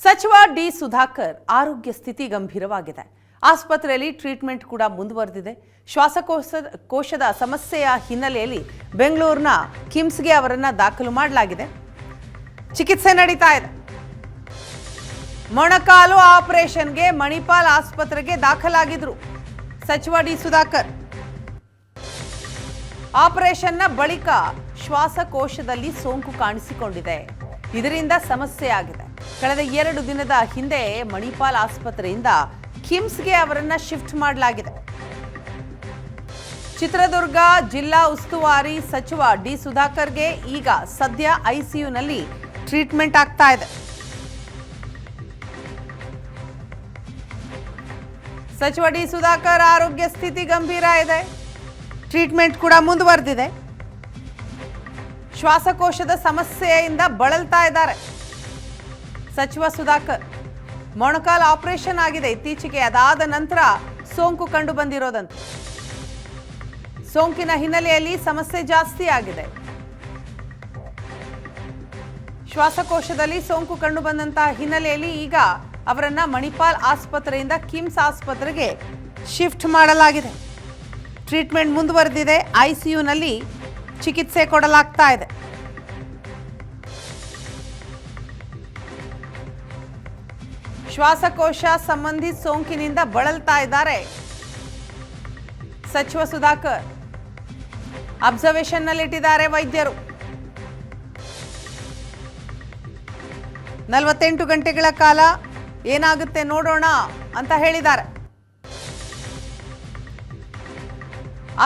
ಸಚಿವ ಡಿ ಸುಧಾಕರ್ ಆರೋಗ್ಯ ಸ್ಥಿತಿ ಗಂಭೀರವಾಗಿದೆ. ಆಸ್ಪತ್ರೆಯಲ್ಲಿ ಟ್ರೀಟ್ಮೆಂಟ್ ಕೂಡ ಮುಂದುವರೆದಿದೆ. ಶ್ವಾಸಕೋಶದ ಸಮಸ್ಯೆಯ ಹಿನ್ನೆಲೆಯಲ್ಲಿ ಬೆಂಗಳೂರಿನ ಕಿಮ್ಸ್ಗೆ ಅವರನ್ನ ದಾಖಲು ಮಾಡಲಾಗಿದೆ. ಚಿಕಿತ್ಸೆ ನಡೀತಾ ಇದೆ. ಮೊಣಕಾಲು ಆಪರೇಷನ್ಗೆ ಮಣಿಪಾಲ್ ಆಸ್ಪತ್ರೆಗೆ ದಾಖಲಾಗಿದ್ರು ಸಚಿವ ಡಿ ಸುಧಾಕರ್. ಆಪರೇಷನ್ನ ಬಳಿಕ ಶ್ವಾಸಕೋಶದಲ್ಲಿ ಸೋಂಕು ಕಾಣಿಸಿಕೊಂಡಿದೆ. ಇದರಿಂದ ಸಮಸ್ಯೆ ಆಗಿದೆ. ಕಳೆದ 2 ದಿನದ ಹಿಂದೆ ಮಣಿಪಾಲ್ ಆಸ್ಪತ್ರೆಯಿಂದ ಕಿಮ್ಸ್ಗೆ ಅವರನ್ನ ಶಿಫ್ಟ್ ಮಾಡಲಾಗಿದೆ. ಚಿತ್ರದುರ್ಗ ಜಿಲ್ಲಾ ಉಸ್ತುವಾರಿ ಸಚಿವ ಡಿ ಸುಧಾಕರ್ಗೆ ಈಗ ಸದ್ಯ ಐಸಿಯುನಲ್ಲಿ ಟ್ರೀಟ್ಮೆಂಟ್ ಆಗ್ತಾ ಇದೆ. ಸಚಿವ ಡಿ ಸುಧಾಕರ್ ಆರೋಗ್ಯ ಸ್ಥಿತಿ ಗಂಭೀರ ಇದೆ. ಟ್ರೀಟ್ಮೆಂಟ್ ಕೂಡ ಮುಂದುವರೆದಿದೆ. ಶ್ವಾಸಕೋಶದ ಸಮಸ್ಯೆಯಿಂದ ಬಳಲ್ತಾ ಇದ್ದಾರೆ ಸಚಿವ ಸುಧಾಕರ್. ಮೊಣಕಾಲು ಆಪರೇಷನ್ ಆಗಿದೆ ಇತ್ತೀಚೆಗೆ. ಅದಾದ ನಂತರ ಸೋಂಕು ಕಂಡು ಬಂದಿರೋದಂತೆ. ಸೋಂಕಿನ ಹಿನ್ನೆಲೆಯಲ್ಲಿ ಸಮಸ್ಯೆ ಜಾಸ್ತಿ ಆಗಿದೆ. ಶ್ವಾಸಕೋಶದಲ್ಲಿ ಸೋಂಕು ಕಂಡು ಬಂದಂತಹ ಹಿನ್ನೆಲೆಯಲ್ಲಿ ಈಗ ಅವರನ್ನ ಮಣಿಪಾಲ್ ಆಸ್ಪತ್ರೆಯಿಂದ ಕಿಮ್ಸ್ ಆಸ್ಪತ್ರೆಗೆ ಶಿಫ್ಟ್ ಮಾಡಲಾಗಿದೆ. ಟ್ರೀಟ್ಮೆಂಟ್ ಮುಂದುವರೆದಿದೆ. ಐಸಿಯುನಲ್ಲಿ ಚಿಕಿತ್ಸೆ ಕೊಡಲಾಗ್ತಾ ಇದೆ. ಶ್ವಾಸಕೋಶ ಸಂಬಂಧಿ ಸೋಂಕಿನಿಂದ ಬಳಲ್ತಾ ಇದ್ದಾರೆ ಸಚಿವ ಸುಧಾಕರ್. ಅಬ್ಸರ್ವೇಷನ್ ನಲ್ಲಿಟ್ಟಿದ್ದಾರೆ ವೈದ್ಯರು. 48 ಗಂಟೆಗಳ ಕಾಲ ಏನಾಗುತ್ತೆ ನೋಡೋಣ ಅಂತ ಹೇಳಿದ್ದಾರೆ.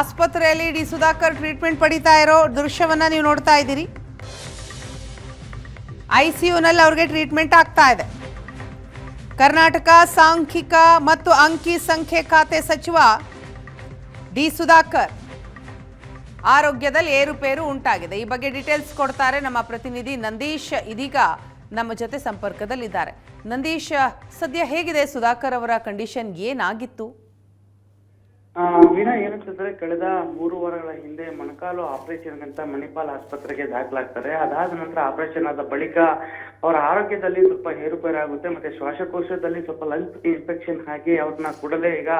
ಆಸ್ಪತ್ರೆಯಲ್ಲಿ ಡಿ ಸುಧಾಕರ್ ಟ್ರೀಟ್ಮೆಂಟ್ ಪಡಿತಾ ಇರೋ ದೃಶ್ಯವನ್ನ ನೀವು ನೋಡ್ತಾ ಇದ್ದೀರಿ. ಐಸಿಯುನಲ್ಲಿ ಅವ್ರಿಗೆ ಟ್ರೀಟ್ಮೆಂಟ್ ಆಗ್ತಾ ಇದೆ. ಕರ್ನಾಟಕ ಸಾಂಖ್ಯಿಕ ಮತ್ತು ಅಂಕಿ ಸಂಖ್ಯೆ ಖಾತೆ ಸಚಿವ ಡಿ ಸುಧಾಕರ್ ಆರೋಗ್ಯದಲ್ಲಿ ಏರುಪೇರು ಉಂಟಾಗಿದೆ. ಈ ಬಗ್ಗೆ ಡೀಟೇಲ್ಸ್ ಕೊಡ್ತಾರೆ ನಮ್ಮ ಪ್ರತಿನಿಧಿ ನಂದೀಶ್. ಇದೀಗ ನಮ್ಮ ಜೊತೆ ಸಂಪರ್ಕದಲ್ಲಿದ್ದಾರೆ. ನಂದೀಶ್, ಸದ್ಯ ಹೇಗಿದೆ ಸುಧಾಕರ್ ಅವರ ಕಂಡೀಷನ್? ಏನಾಗಿತ್ತು? ವೀಣಾ, ಏನಂತಂದ್ರೆ ಕಳೆದ 3 ವಾರಗಳ ಹಿಂದೆ ಮೊಣಕಾಲು ಆಪರೇಷನ್ ಅಂತ ಮಣಿಪಾಲ್ ಆಸ್ಪತ್ರೆಗೆ ದಾಖಲಾಗ್ತಾರೆ. ಅದಾದ ನಂತರ ಆಪರೇಷನ್ ಆದ ಬಳಿಕ ಅವರ ಆರೋಗ್ಯದಲ್ಲಿ ಸ್ವಲ್ಪ ಏರುಪೇರಾಗುತ್ತೆ. ಮತ್ತೆ ಶ್ವಾಸಕೋಶದಲ್ಲಿ ಸ್ವಲ್ಪ ಲಂಗ್ಸ್ ಇನ್ಫೆಕ್ಷನ್ ಆಗಿ ಅವ್ರನ್ನ ಕೂಡಲೇ ಈಗ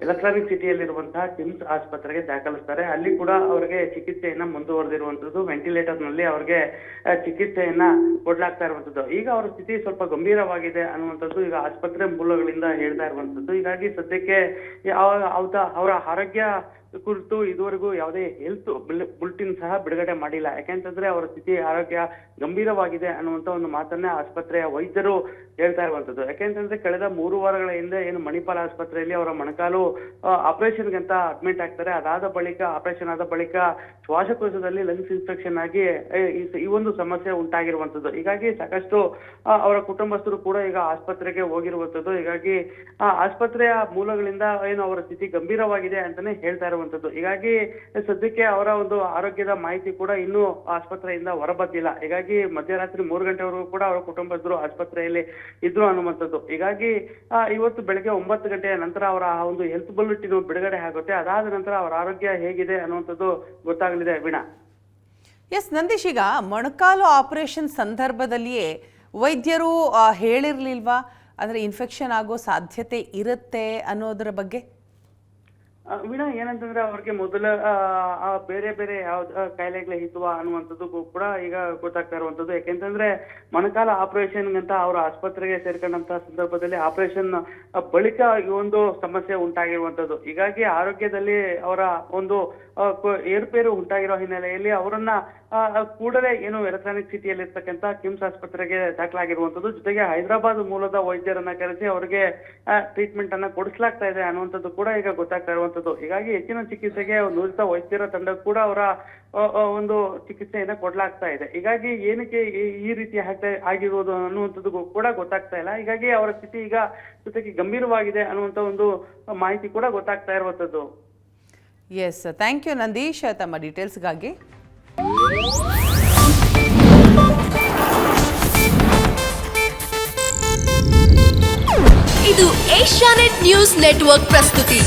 ಎಲೆಕ್ಟ್ರಾನಿಕ್ ಸಿಟಿಯಲ್ಲಿರುವಂತಹ ಕಿಮ್ಸ್ ಆಸ್ಪತ್ರೆಗೆ ದಾಖಲಿಸ್ತಾರೆ. ಅಲ್ಲಿ ಕೂಡ ಅವರಿಗೆ ಚಿಕಿತ್ಸೆಯನ್ನ ಮುಂದುವರೆದಿರುವಂತದ್ದು. ವೆಂಟಿಲೇಟರ್ ನಲ್ಲಿ ಅವರಿಗೆ ಚಿಕಿತ್ಸೆಯನ್ನ ಕೊಡ್ಲಾಗ್ತಾ ಇರುವಂತದ್ದು. ಈಗ ಅವರ ಸ್ಥಿತಿ ಸ್ವಲ್ಪ ಗಂಭೀರವಾಗಿದೆ ಅನ್ನುವಂಥದ್ದು ಈಗ ಆಸ್ಪತ್ರೆ ಮೂಲಗಳಿಂದ ಹೇಳ್ತಾ ಇರುವಂತದ್ದು. ಹೀಗಾಗಿ ಸದ್ಯಕ್ಕೆ ಅವರ ಆರೋಗ್ಯ ಕುರಿತು ಇದುವರೆಗೂ ಯಾವುದೇ ಹೆಲ್ತ್ ಬುಲೆಟಿನ್ ಸಹ ಬಿಡುಗಡೆ ಮಾಡಿಲ್ಲ. ಯಾಕೆಂತಂದ್ರೆ ಅವರ ಸ್ಥಿತಿ ಆರೋಗ್ಯ ಗಂಭೀರವಾಗಿದೆ ಅನ್ನುವಂತ ಒಂದು ಮಾತನ್ನ ಆಸ್ಪತ್ರೆಯ ವೈದ್ಯರು ಹೇಳ್ತಾ ಇರುವಂತದ್ದು. ಯಾಕೆಂತಂದ್ರೆ ಕಳೆದ 3 ವಾರಗಳ ಹಿಂದೆ ಏನು ಮಣಿಪಾಲ್ ಆಸ್ಪತ್ರೆಯಲ್ಲಿ ಅವರ ಮೊಣಕಾಲು ಆಪರೇಷನ್ ಅಂತ ಅಡ್ಮಿಟ್ ಆಗ್ತಾರೆ. ಅದಾದ ಬಳಿಕ ಆಪರೇಷನ್ ಆದ ಬಳಿಕ ಶ್ವಾಸಕೋಶದಲ್ಲಿ ಲಂಗ್ಸ್ ಇನ್ಫೆಕ್ಷನ್ ಆಗಿ ಈ ಒಂದು ಸಮಸ್ಯೆ ಉಂಟಾಗಿರುವಂತದ್ದು. ಹೀಗಾಗಿ ಸಾಕಷ್ಟು ಅವರ ಕುಟುಂಬಸ್ಥರು ಕೂಡ ಈಗ ಆಸ್ಪತ್ರೆಗೆ ಹೋಗಿರುವಂತದ್ದು. ಹೀಗಾಗಿ ಆಸ್ಪತ್ರೆಯ ಮೂಲಗಳಿಂದ ಏನು ಅವರ ಸ್ಥಿತಿ ಗಂಭೀರವಾಗಿದೆ ಅಂತಾನೆ ಹೇಳ್ತಾ ಇರುವಂತದ್ದು. ಹೀಗಾಗಿ ಸದ್ಯಕ್ಕೆ ಅವರ ಒಂದು ಆರೋಗ್ಯದ ಮಾಹಿತಿ ಕೂಡ ಇನ್ನೂ ಆಸ್ಪತ್ರೆಯಿಂದ ಹೊರಬಂದಿಲ್ಲ. ಹೀಗಾಗಿ ಮಧ್ಯರಾತ್ರಿ 3 ಗಂಟೆವರೆಗೂ ಕೂಡ ಅವರ ಕುಟುಂಬಸ್ಥರು ಆಸ್ಪತ್ರೆಯಲ್ಲಿ ಇದ್ರು ಅನ್ನುವಂಥದ್ದು. ಹೀಗಾಗಿ ಇವತ್ತು ಬೆಳಗ್ಗೆ 9 ಗಂಟೆಯ ನಂತರ ಅವರ ಒಂದು ಹೆಲ್ತ್ ಬುಲೆಟಿನ್ ಬಿಡುಗಡೆ ಆಗುತ್ತೆ. ಅದಾದ ನಂತರ ಅವರ ಆರೋಗ್ಯ ಹೇಗಿದೆ ಅನ್ನುವಂಥದ್ದು ಗೊತ್ತಾಗಲಿದೆ. ವೀಣಾ. ಎಸ್ ನಂದೀಶ್, ಈಗ ಮೊಣಕಾಲು ಆಪರೇಷನ್ ಸಂದರ್ಭದಲ್ಲಿಯೇ ವೈದ್ಯರು ಹೇಳಿರ್ಲಿಲ್ವಾ ಅಂದ್ರೆ ಇನ್ಫೆಕ್ಷನ್ ಆಗೋ ಸಾಧ್ಯತೆ ಇರುತ್ತೆ ಅನ್ನೋದರ ಬಗ್ಗೆ? ವೀಣಾ, ಏನಂತಂದ್ರೆ ಅವ್ರಿಗೆ ಮೊದಲ ಬೇರೆ ಬೇರೆ ಯಾವ್ದು ಕಾಯಿಲೆಗಳ ಹಿತವಾ ಅನ್ನುವಂಥದ್ದು ಕೂಡ ಈಗ ಗೊತ್ತಾಗ್ತಾ ಇರುವಂತದ್ದು. ಯಾಕೆಂತಂದ್ರೆ ಮೊಣಕಾಲ ಆಪರೇಷನ್ ಅಂತ ಅವರು ಆಸ್ಪತ್ರೆಗೆ ಸೇರ್ಕೊಂಡಂತ ಸಂದರ್ಭದಲ್ಲಿ ಆಪರೇಷನ್ ಬಳಿಕ ಈ ಒಂದು ಸಮಸ್ಯೆ ಉಂಟಾಗಿರುವಂತದ್ದು. ಹೀಗಾಗಿ ಆರೋಗ್ಯದಲ್ಲಿ ಅವರ ಒಂದು ಏರುಪೇರು ಉಂಟಾಗಿರೋ ಹಿನ್ನೆಲೆಯಲ್ಲಿ ಅವರನ್ನ ಕೂಡಲೇ ಏನು ಎಲೆಕ್ಟ್ರಾನಿಕ್ ಸಿಟಿಯಲ್ಲಿ ಇರ್ತಕ್ಕಂಥ ಕಿಮ್ಸ್ ಆಸ್ಪತ್ರೆಗೆ ದಾಖಲಾಗಿರುವಂತದ್ದು. ಜೊತೆಗೆ ಹೈದರಾಬಾದ್ ಮೂಲದ ವೈದ್ಯರನ್ನ ಕರೆಸಿ ಅವರಿಗೆ ಟ್ರೀಟ್ಮೆಂಟ್ ಅನ್ನ ಕೊಡಿಸಲಾಗ್ತಾ ಇದೆ ಅನ್ನುವಂಥದ್ದು ಕೂಡ ಈಗ ಗೊತ್ತಾಗ್ತಾ ಇರುವಂತದ್ದು. ಹೀಗಾಗಿ ಹೆಚ್ಚಿನ ಚಿಕಿತ್ಸೆಗೆ ನುರಿತ ವೈದ್ಯರ ತಂಡ ಕೂಡ ಅವರ ಒಂದು ಚಿಕಿತ್ಸೆಯನ್ನ ಕೊಡ್ಲಾಗ್ತಾ ಇದೆ. ಹೀಗಾಗಿ ಏನಕ್ಕೆ ಈ ರೀತಿ ಆಗಿರೋದು ಅನ್ನುವಂಥದ್ದು ಕೂಡ ಗೊತ್ತಾಗ್ತಾ ಇಲ್ಲ. ಹೀಗಾಗಿ ಅವರ ಸ್ಥಿತಿ ಈಗ ಜೊತೆಗೆ ಗಂಭೀರವಾಗಿದೆ ಅನ್ನುವಂಥ ಒಂದು ಮಾಹಿತಿ ಕೂಡ ಗೊತ್ತಾಗ್ತಾ ಇರುವಂತದ್ದು. ಎಸ್, ಥ್ಯಾಂಕ್ ಯು ನಂದೀಶ್ ತಮ್ಮ ಡೀಟೇಲ್ಸ್ಗಾಗಿ. ಇದು ಏಷ್ಯಾನೆಟ್ ನ್ಯೂಸ್ ನೆಟ್ವರ್ಕ್ ಪ್ರಸ್ತುತಿ.